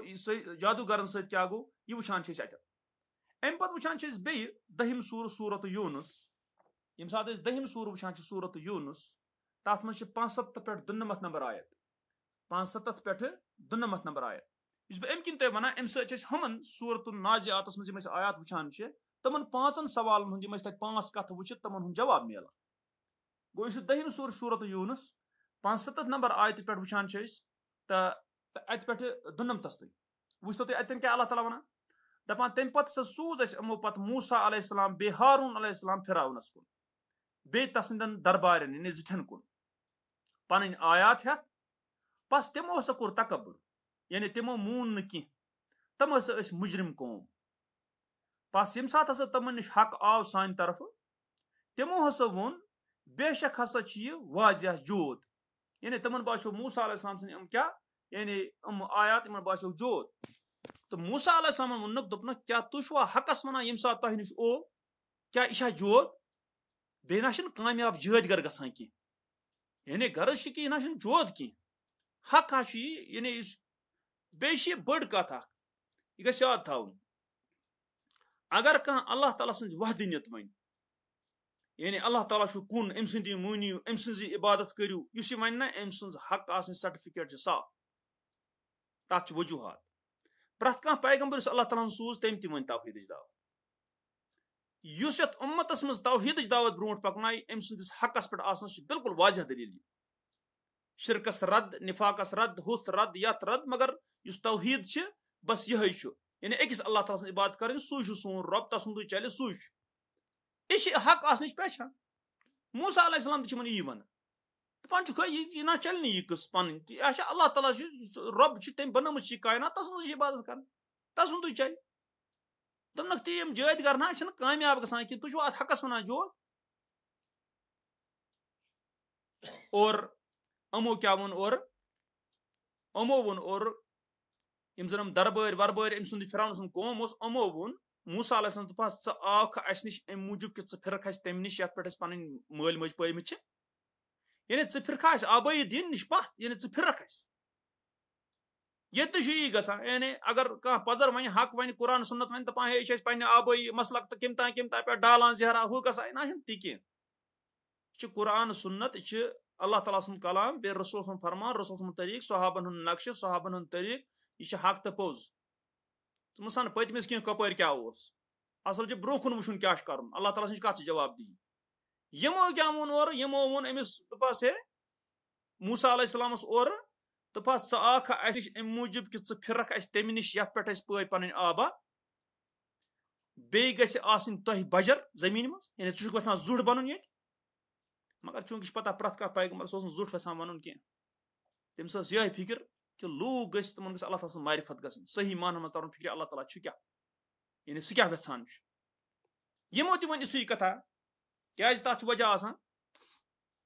جادوٗگرن سۭتۍ کیاہ گوٚو یہِ وٕچھان چھِ أسۍ اتٮ۪ن امہِ پتہٕ وٕچھان چھِ أسۍ بیٚیہِ دٔہِم سوٗرٕ سوٗرت یوٗنس ییٚمہِ ساتہٕ أسۍ دٔہِم سوٗرٕ وٕچھان چھِ سوٗرت یوٗنس تتھ منٛز چھِ 75 پٮ۪ٹھ 95 نمبر آیت 75 پٮ۪ٹھٕ 95 نمبر آیت یُس بہٕ امہِ کِنۍ تۄہہِ ونان امہِ سۭتۍ چھِ أسۍ ہُمن سوٗرت النازِعاتس منٛز یِم أسۍ آیات وٕچھان چھِ تِمن 5 سوالن ہُنٛد یِم أسۍ تتہِ 5 کتھٕ وٕچھِتھ تِمن ہُنٛد جواب میلان گوٚو یُس یہِ دٔہِم سوٗرٕ سوٗرت یوٗنس 75 نمبر آیتہِ پٮ۪ٹھ وٕچھان چھِ أسۍ تہٕ اتہِ پٮ۪ٹھٕ 92 تام وٕچھتو تُہۍ اتٮ۪ن کیاہ اللہ تعالیٰ ونان دپان تمہِ پتہٕ ہسا سوٗز اَسہِ یِمو پتہٕ موسیٰ علیہ السلام بیٚیہِ ہارون علیہ السلام فِراونس کُن بیٚیہِ تسٕنٛدٮ۪ن دربارٮ۪ن یعنی زِٹھٮ۪ن کُن پنٕنۍ آیات ہٮ۪تھ بس تِمو ہسا کوٚر تکبُر یعنی تِمو مون نہٕ کینٛہہ تِم ہسا ٲسۍ مُجرِم قوم بس ییٚمہِ ساتہٕ ہسا تِمن نِش حق آو سانہِ طرفہٕ تِمو ہسا ووٚن بے شک ہسا چھِ یہِ واضح جود یعنی تِمن باسیو موسیٰ علیہ السلام سٕنٛدۍ یِم کیاہ یعنی یِم آیات یِمن باسیو جود تہٕ موسیٰ علیہ السلامن ووٚنُکھ دوٚپنکھ کیاہ تُہۍ چھُوا حقس ونان ییٚمہِ ساتہٕ تۄہہِ نِش او کیاہ یہِ چھا جود بیٚیہِ نہ چھُنہٕ کامیاب جٲدگر گژھان کینٛہہ یعنی غرض چھِ کہِ یہِ نہ چھُنہٕ جود کینٛہہ حق ہا چھُ یہِ یعنی یُس بیٚیہِ چھِ یہِ بٔڑ کتھ اکھ یہِ گژھِ یاد تھاوُن اگر کانٛہہ اللہ تعالیٰ سٕنٛز وحدٲنیت وَنہِ یعنی اللہ تعالیٰ چھُ کُن أمۍ سٕنٛدی مٲنِو أمۍ سٕنٛزٕے عبادت کٔرِو یُس یہِ وَنہِ نہ أمۍ سٕنٛز حق آسٕنۍ سرٹِفکیٹ چھِ صاف تتھ چھِ وجوٗہات پرٛٮ۪تھ کانٛہہ پیغمبر یُس اللہ تعالیٰ ہن سوٗز تٔمۍ تہِ وۄنۍ توحیٖدٕچ دعوت یُس یتھ اُمتس منٛز توحیٖدٕچ دعوت برونٛٹھ پکنایہِ أمۍ سٕنٛدِس حقس پٮ۪ٹھ آسنس چھِ بالکل واضح دٔلیٖل شرکس رد نفاقس رد ہُتھ رد یتھ رد مگر یُس توحیٖد چھِ بس یِہے چھُ یعنی أکِس اللہ تعالیٰ سٕنٛز عبادت کرٕنۍ سُے چھُ سون رۄب تسُنٛدُے چلہِ سُے چھُ یہِ چھِ حق آسنٕچ پہچان موسیٰ علیہ السلام تہِ چھِ یِمن یی ونان دپان چھُکھ یہِ نہ چلہِ نہٕ یہِ قٕصہٕ پنٕنۍ یہِ چھِ اللہ تعالیٰ چھُ رۄب چھُ تٔمۍ بنٲومٕژ چھِ یہِ کاینات تسٕنٛزٕے چھِ عبادت کرٕنۍ تسُنٛدُے چلہِ دوٚپنکھ تہِ یِم جٲدگر نہ چھِنہٕ کامیاب گژھان کینٛہہ تُہۍ چھِو اتھ حقس ونان جود اور یِمو کیاہ ووٚن اورٕ یِمو ووٚن اورٕ یِم زن یِم دربٲرۍ وربٲرۍ أمۍ سُنٛد فِراون سُنٛد قوم اوس یِمو ووٚن موسیٰ علیہ السلام دوٚپہس ژٕ آوکھ اسہِ نِش امہِ موٗجوٗب کہِ ژٕ پھِرکھ اسہِ تمہِ نِش یتھ پٮ۪ٹھ أسۍ پنٕنۍ مٲلۍ مٲجۍ پٲیمٕتۍ چھِ یعنی ژٕ پھِرکھا اسہِ آبٲیی دیٖن نِش پتھ یعنی ژٕ پھِرکھ اسہِ ییٚتہِ تہِ چھُ یی گژھان یعنی اگر کانٛہہ پزر ونہِ حق ونہِ قرآن سُنت ونہِ دپان ہے یہِ چھِ أسۍ پننہِ آبٲیی مسلک تہٕ کٔمۍ تام پٮ۪ٹھ ڈالان زہرا ہُہ گژھان نہ چھُنہٕ تہِ کینٛہہ یہِ چھُ قرآن سُنت یہِ چھِ اللہ تعالیٰ سُنٛد کلام بیٚیہِ رسول سُنٛد فرمان رسول سُنٛد طریٖقہٕ صحابن ہُنٛد نقشہٕ صحابن ہُنٛد طریٖقہٕ یہِ چھِ حق تہٕ پوٚز ژٕ مہٕ سن پٔتمِس کینٛہہ کپٲرۍ کیاہ اوس اصل چھُ برونٛہہ کُن وٕچھُن کیاہ چھُ کرُن اللہ تعالیٰ سٕنٛز کتھ چھِ جواب دِہی یِمو کیاہ ووٚن اورٕ یِمو ووٚن أمِس دوٚپہس ہے موسیٰ علیہ السلامس اورٕ دوٚپہس ژٕ آکھا اسہِ نِش امہِ موٗجوٗب کہِ ژٕ پھِرکھ اسہِ تمہِ نِش یتھ پٮ۪ٹھ أسۍ پٲے پنٕنۍ آبا بیٚیہِ گژھِ آسٕنۍ تۄہہِ بجر زٔمیٖن منٛز یعنی ژٕ چھُکھ یژھان زُٹھ بنُن ییٚتہِ مگر چوٗنٛکہِ چھِ پتہ پرٛٮ۪تھ کانٛہہ پیغمبر سُہ اوس نہٕ زُٹھ یژھان ونُن کینٛہہ تٔمِس ٲس یِہے فکر کہِ لوٗکھ گٔژھۍ تِمن گٔژھ اللہ تعالیٰ سٕنٛز معرفت گژھٕنۍ صحیح معنن منٛز ترُن فکرِ اللہ تعالیٰ چھُ کیاہ یعنی سُہ کیاہ یژھان چھُ یِمو تہِ وۄنۍ یِژھٕے کتھا کیازِ تتھ چھُ وجہ آسان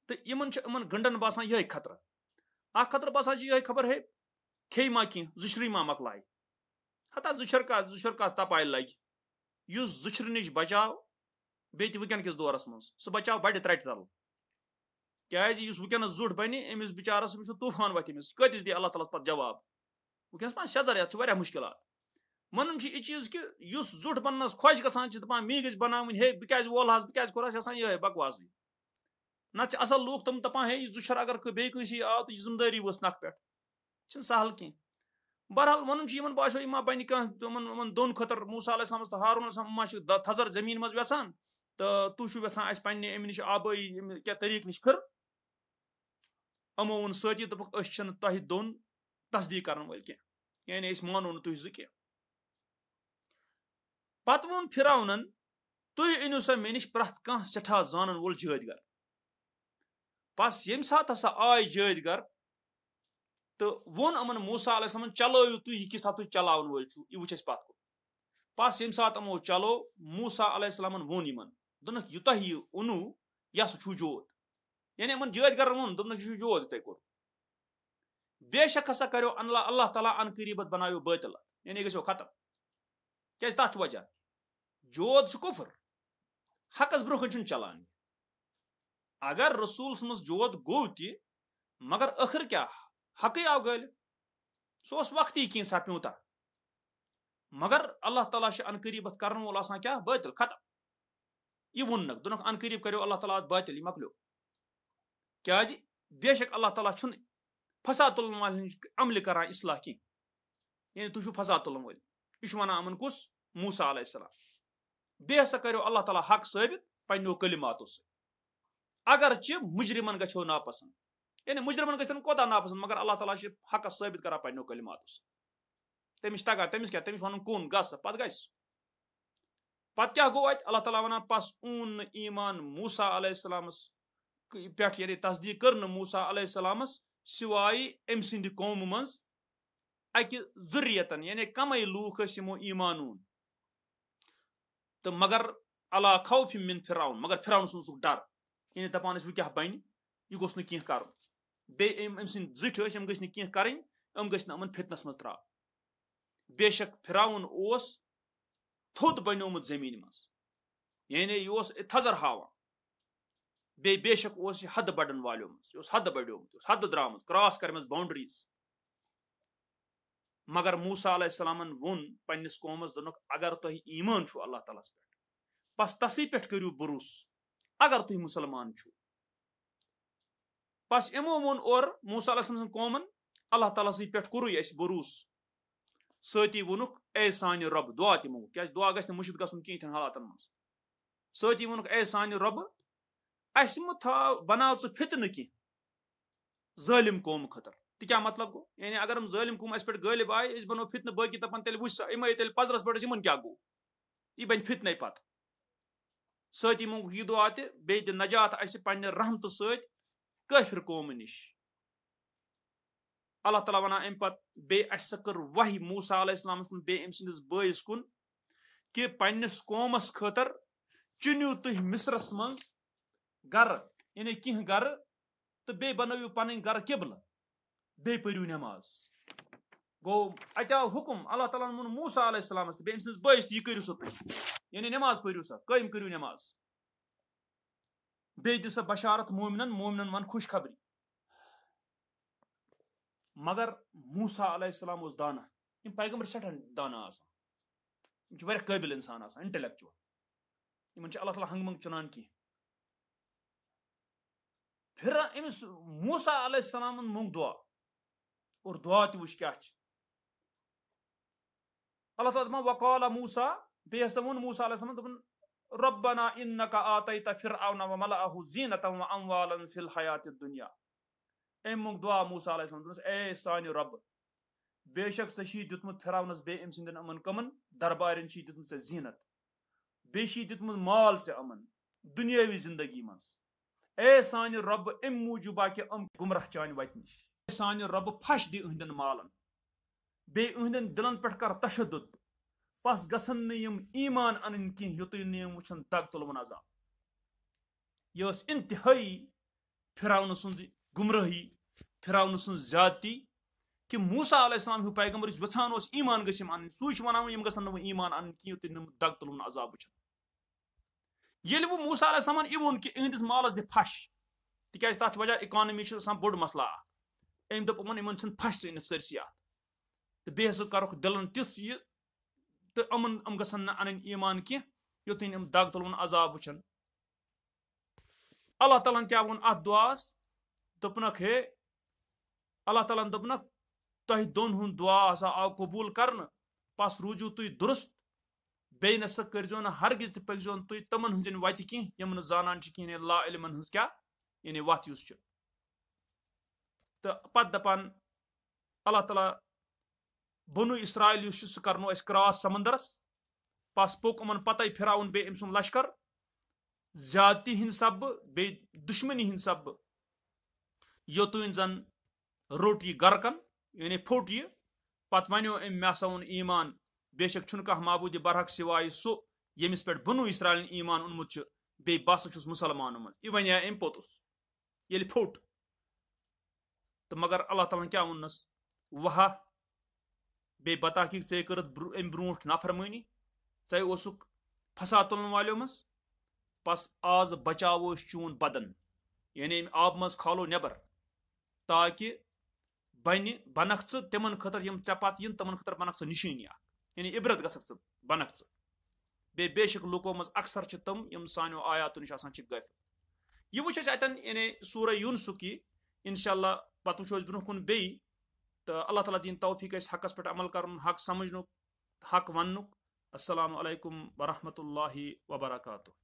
تہٕ یِمن چھُ یِمن گنڈن باسان یِہے خطرٕ اکھ خطرٕ باسان چھِ یِہے خبر ہے کھیٚیہِ ما کینٛہہ زُشرٕے ما مۄکلایہِ ہتا زُچھر کتھ تپایہِ لگہِ یُس زُچھرِ نِش بچاو بیٚیہِ تہِ وٕنکیٚن کِس دورس منٛز سُہ بچاو بڑِ ترٹہِ تل क्याज युस वुनकस जुट बने अमिस बिचारस तूफान वथ अमिस कतिस दी अल्लाह ताला पत जवाब वुनकस पा शजर यथ वारिया मुश्किलात वन यह चीज कि युस जुट बनस खुश गसान दपान मी गज बनावन हे बह क्या वोल बह क्या कोर ये बकवास नत असल लूक तम दपान हे जुशर अगर बे कंसी आव तो जिम्मेदारी वस नख पे सहल कह बहरहाल वन बाशो मा बन कह दोन खतर मूसा अलैहिस्सलाम तो हारून मा थजर जमीन मज वेचान तो तुह वेचान अस पन्ने अमि निश आबई क्या तरीक निश फिर अमो वोन सती दोपक तह दोन तस्दीक कर वल कह यानी मानो न तुह ज कह पत वोन फिरौनन तुह अनु सा मे निश प्रथ कह सठा जानन वोल जदगर बस यम सात हसा आय जदगर तो वोन अमन मूसा अलैहिस्सलाम चलो तुह यह किस तुह चलावन वल यह वुच पत बस यम सात अमो चलो मूसा अलैहिस्सलाम वोन इन दोनक युत यह उनु या सह जोत यानी अमन जदगर वोन दोनक यह जोत तह कोर बेशक हसा करो अल्लाह ताला अन करीबत बनायो बातिल यानी गो खत्म क्या तथ वजह जोत कुफर हकस ब्रोह चलान अगर रसूल मज जोत गो ति मगर आखिर क्या हक आव गल सह वक्ती कह सप्यूता मगर अल्लाह ताला अन करीबत कर वोल क्या बातिल खत्म यह वोनक दोनक अन करीब करो अल्लाह ताला बातिल यह मकलो क्या बेशक अल्लाह ताला फसाद तुलन वाल अमल करान इस्लाह कह यानी तुह फसाद तुलन वल यह वन अमन कुस मूसा अलैहिस्सलाम बे हसा करो अल्लाह ताला हक साबित पन्नो कलिमातो से अगरचे मुजरिमन गो नापसंद यानी मुजरिमन गन कोता नापसंद मगर अल्लाह ताला हक साबित कर पन्नो कलिमातो से तमिस तगा तमिस क्या तमिस वन कून गस पत गस पत क्या गो अल्लाह ताला वन पस ऊन ईमान मूसा अलैहिस्सलामस पे यानी तस्दीक कर मूसा अलैहिस्सलामस सिवाय अम सिंद कौम मज अकि जुर्रियतन यानी कमै लूक यमो ईमान ऊन तो मगर अला खौफ मिन फिरौन मगर फिरौन सुन डर यानी दपान वह क्या बन यह गोस कह कर अम सिंद जिठ गई कह कर अमन फितनस मज त्रा बेशक फिरौन थोद बनोमुत जमीन मज यानी यह थजर हावान बेशक हद बड़न वालों मज हद बड़ोमुत हद द्रामुत क्रॉस कर बाउंड्रीज मगर मूसा अलैहिस्सलामन वोन पन्निस कौमस दोनक अगर तुह ईमान छु अल्लाह ताला पे बस तसी पे करू भरोस अगर तुह मुसलमान छु बस यमो वोन और मूसा अलैहिस्सलाम कौमन अल्लाह ताला पे कोरु अस भरोस सती वोनुक ए सान रब दुआ तमो क्या दुआ गस मुशिद गसन कहीं हालातन मज सती वोनुक ए सान रब अस बनाव च फितन कह जालिम कौम खतर तो क्या मतलब गो यानी अगर हम जालिम कौम अस पे गालिब आए बनो फितन बाकी दपान तेल वुस तेल पजरस पे इन क्या गो यह बन फितन पत सती मंग यह दुआ बे नजात अस पन्ने रहमत सत काफिर कौम निश अल्लाह ताला वना अम पत बे अस कर वही मूसा अलैहिस्सलाम कुन बे अम सिंदिस बयस कुन कि पन्निस कौमस खतर चुनियो तुह मिस्रस मज गर यानी कह गर तो बे बनयु पन गर किबल बे परू नमाज गो अत आव हुकुम अल्लाह ताला वोन मूसा अलैहिस्सलाम बे अम सिंदिस बयस यह करू सा यानी नमाज परू सा कायम करू नमाज बे दिस बशारत मोमिनन मोमिनन वन खुशखबरी मगर मूसा अलैहिस्सलाम दाना इन पैगंबर सठन दाना वारिया काबिल इंसान इंटेलेक्चुअल इन अल्लाह ताला हंग मंग चुनान की फिर अमिस मूसा अलैहिस्सलाम मंग दुआ और दुआ तु वुच क्या अल्लाह ताला वकाल मूसा बे हसा वोन मूसा अलैहिस्सलाम दोपन रब्बना इन्नका आतैता फिरऔन व मलअहु ज़ीनतन व अमवालन फिल हयातिद दुनिया मंग दुआ मूसा अलैहिस्सलाम ए सान रब बेशक सी दितमुत फिरौनस बे अम सिंदन अमन कमन दरबारन दितमुत जीनत बे दितमुत माल से अमन दुनियावी जिंदगी मज ए सान रब अम मूजूबा कि गुमराह चान वत निश सान रब फश दि अहदन मालन बे अहदन दिलन पे कर तशद्दुद पस गसन नम ईमान अन कह युत नम वुचन दग तुलवन अजाब यह इंतहाई फिरौन सुंद गुमराही फिरौन सुंद ज्यादती कि मूसा अलैहिस्सलाम हु पैगंबर वछान ईमान गम अन सूच वन यम गसन ईमान अन कह युत दग तुलवन अजाब वुचन ये वो मूसा अलैहिस्सलाम यह वोन कि अहदिस मालस दि फश तिकाज तथ वजह इकॉनमी बोड़ मसला अम दोप इन फस इन सरसी अत तो बे कर दिलन तुथ यह तो अमन गसन अन ईमान कह युत इन दग तुलवन अजाब वुचन अल्लाह ताला क्या वोन अत दुआस दोपनक हे अल्लाह ताला दोपनक तह दोन हुंद दुआ हसा आव कबूल करन पस रूजू तुई दुरुस्त बे नसा करजो न हरगिज त पकजो तुई तमन हंजन वत कह यम न जानन कह ला इल्मन हंस क्या यानी वत युस तो पत दपान अल्लाह ताला बनु इसराइल युस सह करनो अस क्रॉस समंदरस पस पोक अमन पतई फिराउन बे अम सुन लश्कर ज्यादती हिंद सब बे दुश्मनी हिंद सब योतुन जन रोट यह गरकन यानी फोट यह पत वनो अम मे हसा ओन ईमान बेशक छुन कह माबूद बरहक सिवाय सो यमिस पे बनु इसराइल ईमान ओनमुत बे बस छुस मुसलमानों मज यह वन अम पोतुस ये फोट तो मगर अल्लाह ताला क्या वनस वहा बे बता कि ऐ कर अम ब्रो नाफरमानी ऐ ओसुक फसा तुलन वालों मज पस आज बचावो चून बदन यानी आब मज खालो नबर ताकि बनख तिमन खतर यम ऐ पत इन तमन खतर बनख निशानी यानी इबरत गसक बनख बे बेशक लुको मज अक्सर तम यम सानो आयात नश गफ यह वो अतन यानी सूर यूनुसुक इंशाअल्लाह पत वो ब्रोह कुन बे तो अल्लाह ताला दिन तौफीक हकस पे अमल कर हक समझ हक वन अस्सलामु अलैकुम वरहमतुल्लाहि वबरकातुहू।